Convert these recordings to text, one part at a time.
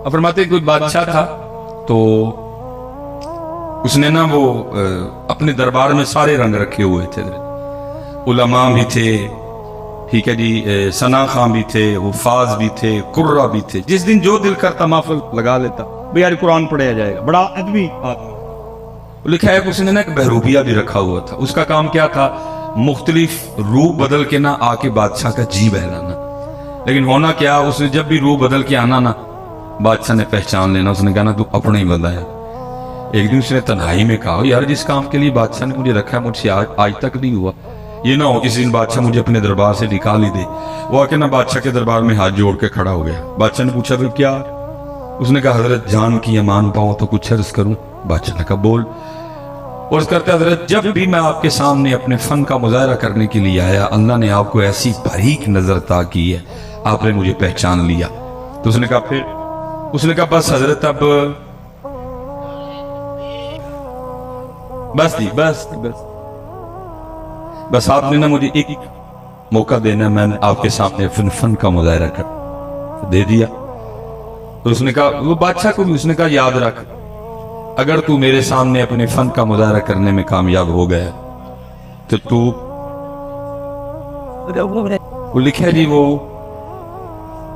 अब फरमाते कोई बादशाह था तो उसने ना वो अपने दरबार में सारे रंग रखे हुए थे, उलमा भी थे, ठीक है जी, सना खां भी थे, हुफाज भी थे, कुर्रा भी थे। जिस दिन जो दिल करता महफिल लगा लेता, भाई यार कुरान पढ़ाया जाएगा, बड़ा अदबी आदमी। लिखा है उसने ना एक बहरूपिया भी रखा हुआ था। उसका काम क्या था, मुख्तलिफ रूप बदल के ना आके बादशाह का जी बहलाना। लेकिन होना क्या, उसने जब भी रूप बदल के आना ना, बादशाह ने पहचान लेना। उसने कहा ना तू अपना ही बंदा है। एक दिन उसने तन्हाई में कहा, यार जिस काम के लिए बादशाह ने मुझे रखा है मुझसे आज तक नहीं हुआ, ये ना हो किसी दिन बादशाह मुझे अपने दरबार से निकाल ही दे। वो आके ना बादशाह के दरबार में हाथ जोड़ के खड़ा हो गया। बादशाह ने पूछा भाई क्या? उसने कहा हजरत जान की अमान पाऊं तो कुछ अर्ज करूं। बादशाह ने कहा बोल। और उस करते हजरत जब भी मैं आपके सामने अपने फन का मुजाहरा करने के लिए आया, अल्लाह ने आपको ऐसी बारीक नजर अता की है, आपने मुझे पहचान लिया। तो उसने कहा फिर? उसने कहा बस हजरत अब बस बस आपने ना मुझे एक मौका देना, मैंने आपके सामने फन का मुजाहरा कर दे दिया। तो उसने कहा, वो बादशाह को भी उसने कहा याद रख, अगर तू मेरे सामने अपने फन का मुजाहरा करने में कामयाब हो गया तो तू, वो लिखा जी, वो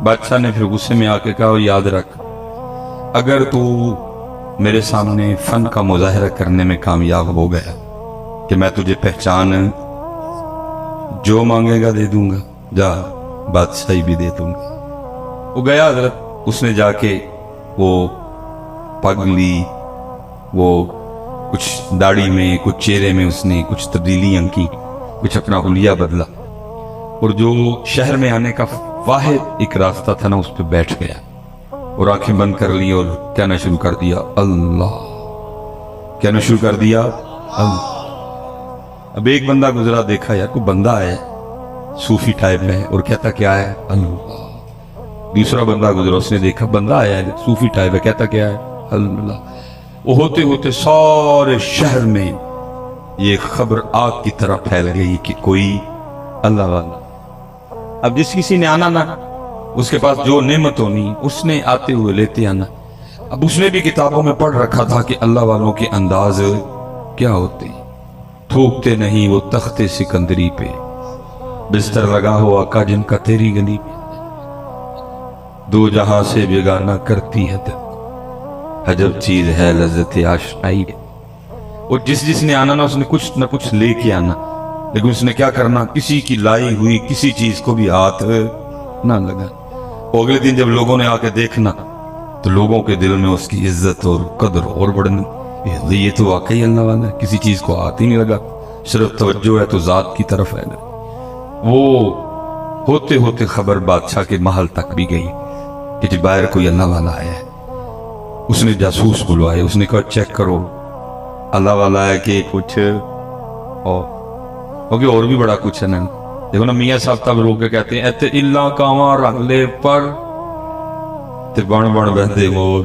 बादशाह ने फिर गुस्से में आके कहा याद रख, अगर तू मेरे सामने फन का मुजाहरा करने में कामयाब हो गया कि मैं तुझे पहचान जो मांगेगा दे दूंगा, जा बादशाही भी दे दूंगा। वो गया हजरत, उसने जाके वो पग ली, वो कुछ दाढ़ी में कुछ चेहरे में उसने कुछ तब्दीलियां की, कुछ अपना हुलिया बदला, और जो शहर में आने का वाहिद एक रास्ता था ना उस पर बैठ गया और आंखें बंद कर ली और कहना शुरू कर दिया अल्लाह, कहना शुरू कर दिया अल्लाह। अब एक बंदा गुजरा, देखा यार कोई बंदा है सूफी टाइप में और कहता क्या है अल्लाह। दूसरा बंदा गुजरा, उसने देखा बंदा आया है सूफी टाइप है, कहता क्या है अल्लाह। वो होते होते सारे शहर में ये खबर आग की तरह फैल गई कि कोई अल्लाह वाला। अब जिस किसी ने आना ना, उसके पास जो नेमत होनी उसने आते हुए लेते आना। अब उसने भी किताबों में पढ़ रखा था कि अल्लाह वालों के अंदाज क्या होते, थूकते नहीं वो तख्ते सिकंदरी पे, बिस्तर लगा हो आका जिनका तेरी गली पे, दो जहां से बेगाना करती है दिल, अजब चीज है लज्जत आशनाई। और जिसने आना ना उसने कुछ न कुछ लेके आना, लेकिन उसने क्या करना, किसी की लाई हुई किसी चीज को भी हाथ ना लगा। अगले दिन जब लोगों ने आके देखना तो लोगों के दिल में उसकी इज्जत और कदर और बढ़नी, ये तो वाकई अल्लाह वाला है, किसी चीज को हाथ ही नहीं लगा, सिर्फ तवज्जो है तो जात की तरफ है। वो होते होते खबर बादशाह के महल तक भी गई कि जी बाहर कोई अल्लाह वाला आया है। उसने जासूस बुलवाए, उसने कहा चेक करो अल्लाह वाला है कि कुछ और भी बड़ा कुछ है ना। देखो ना मियाँ साहब तब रोक के कहते हैं इत्ते इल्ला कावा रंग ले पर ते बण बण बहदे मोर,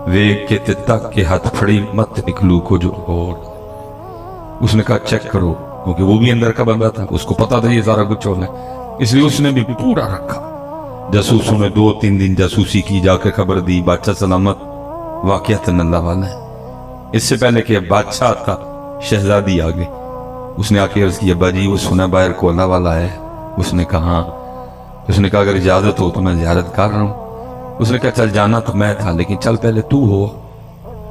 वेख के ते तक के हाथ फड़ी मत निकलू को जो और। उसने कहा चेक करो, क्योंकि वो भी अंदर का बंदा था, उसको पता था ये सारा कुछ होना है, इसलिए उसने भी पूरा रखा। जासूसों ने 2-3 दिन जासूसी की, जाकर खबर दी बादशाह सलामत वाकयातन अल्लाह वाला है। इससे पहले कि बादशाह था शहजादी आ गई, उसने आके अर्ज की अब्बा जी वो सुना बाहर को अल्लाह वाला है। उसने कहा उसने कहा अगर इजाजत हो तो मैं ज़ियारत कर रहा हूँ। उसने कहा चल जाना तो मैं था लेकिन चल पहले तू हो।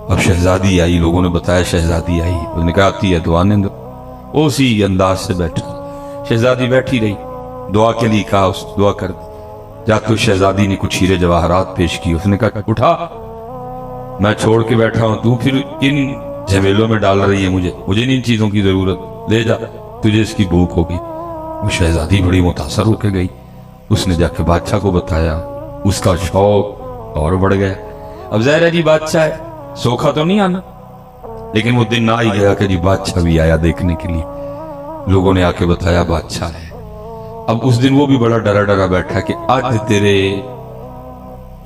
अब शहजादी आई, लोगों ने बताया शहजादी आई, उसने कहा आती है तो आने दो। उसी अंदाज से बैठा, शहजादी बैठी रही, दुआ के लिए कहा उस दुआ कर। जाते शहजादी ने कुछ हीरे जवाहरात पेश की। उसने कहा उठा, मैं छोड़ के बैठा हूं, तू फिर इन झमेलों में डाल रही है, मुझे इन चीजों की जरूरत, ले जा, तुझे इसकी भूख होगी। वो शहजादी बड़ी मुतासर होकर गई, उसने जाके बादशाह को बताया, उसका शौक और बढ़ गया। अब ज़ाहिर है जी बादशाह है, सोखा तो नहीं आना, लेकिन वो दिन आ ही गया कि जी बादशाह भी आया देखने के लिए। लोगों ने आके बताया बादशाह है। अब उस दिन वो भी बड़ा डरा डरा बैठा कि आज तेरे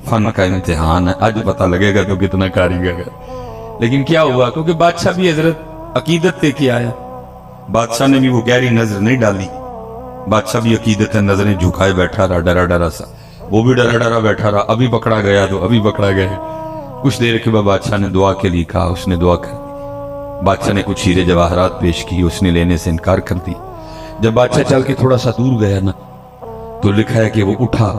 फन का इम्तिहान है, आज पता लगेगा तो कितना कारीगर है। लेकिन क्या हुआ, क्योंकि बादशाह भी हजरत अकीदत लेके आया, बादशाह ने भी वो गहरी नजर नहीं डाली, बादशाह भी अकीदत नजरें झुकाए बैठा रहा, डरा डरा सा। वो भी डरा डरा बैठा रहा, अभी पकड़ा गया तो अभी पकड़ा गया। कुछ देर के बाद बादशाह ने दुआ के लिए कहा, उसने दुआ कर दी। बादशाह ने कुछ हीरे जवाहरात पेश की, उसने लेने से इनकार कर दिया। जब बादशाह चल के थोड़ा सा दूर गया ना, तो लिखा है कि वो उठा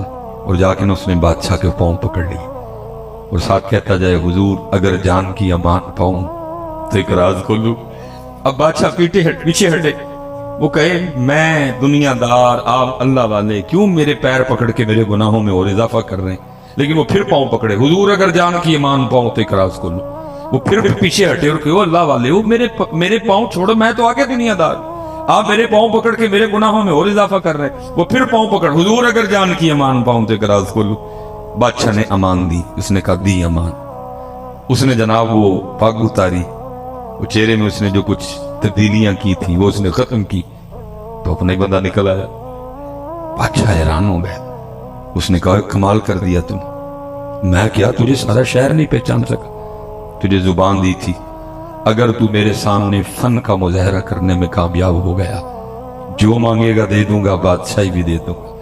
और जाके ना उसने बादशाह के पांव पकड़ लिए और साथ कहता जाए, हुजूर अगर जान की अमान पाऊं तो एक राज खोलूं। अब बादशाह पीछे हटे, वो कहे मैं दुनियादार, आप अल्लाह वाले, क्यों मेरे पैर पकड़ के मेरे गुनाहों में और इजाफा कर रहे हैं। लेकिन वो फिर पांव पकड़े, हुजूर अगर जान की ईमान पाऊं तो एक राज खोलूं। वो फिर पीछे हटे और कहो अल्लाह वाले, वो मेरे पांव छोड़ो, मैं तो आगे दुनियादार, आप मेरे पांव पकड़ के मेरे गुनाहों में और इजाफा कर रहे हैं। वो फिर पांव पकड़, हुजूर अगर जान की ईमान पाऊं तो एक राज खोलूं। बादशाह ने अमान दी, उसने कहा दी अमान। उसने जनाब वो पग उतारी, वो चेहरे में उसने जो कुछ तब्दीलियां की थी वो उसने खत्म की, तो अपना ही बंदा निकल आया। बादशाह हैरान हो गया, उसने कहा कमाल कर दिया तुम, मैं क्या तुझे सारा शहर नहीं पहचान सका, तुझे जुबान दी थी, अगर तू मेरे सामने फन का मुजाहरा करने में कामयाब हो गया, जो मांगेगा दे दूंगा, बादशाही भी दे दूंगा।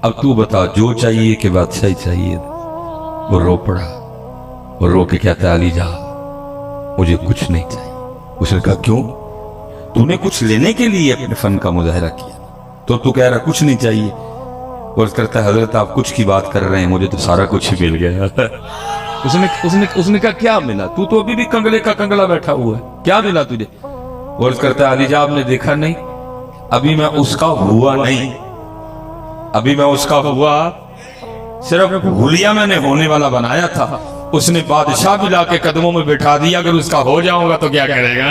अब तू बता जो चाहिए कि बादशाही चाहिए। वो रो पड़ा, वो रो के कहता अली जा मुझे कुछ नहीं चाहिए। उसने कहा क्यों, तूने कुछ लेने के लिए अपने फन का मुजाहरा किया, तो तू कह रहा कुछ नहीं चाहिए। और करता है हजरत आप कुछ की बात कर रहे हैं, मुझे तो सारा कुछ ही मिल गया। उसने कहा क्या मिला, तू तो अभी भी कंगले का कंगला बैठा हुआ है, क्या मिला तुझे। और करता है अली जा आपने देखा नहीं, अभी मैं उसका हुआ नहीं, अभी मैं उसका हुआ सिर्फ हुलिया मैंने होने वाला बनाया था। उसने बादशाह भी लाके कदमों में बैठा दिया, अगर उसका हो जाऊंगा तो क्या करेगा।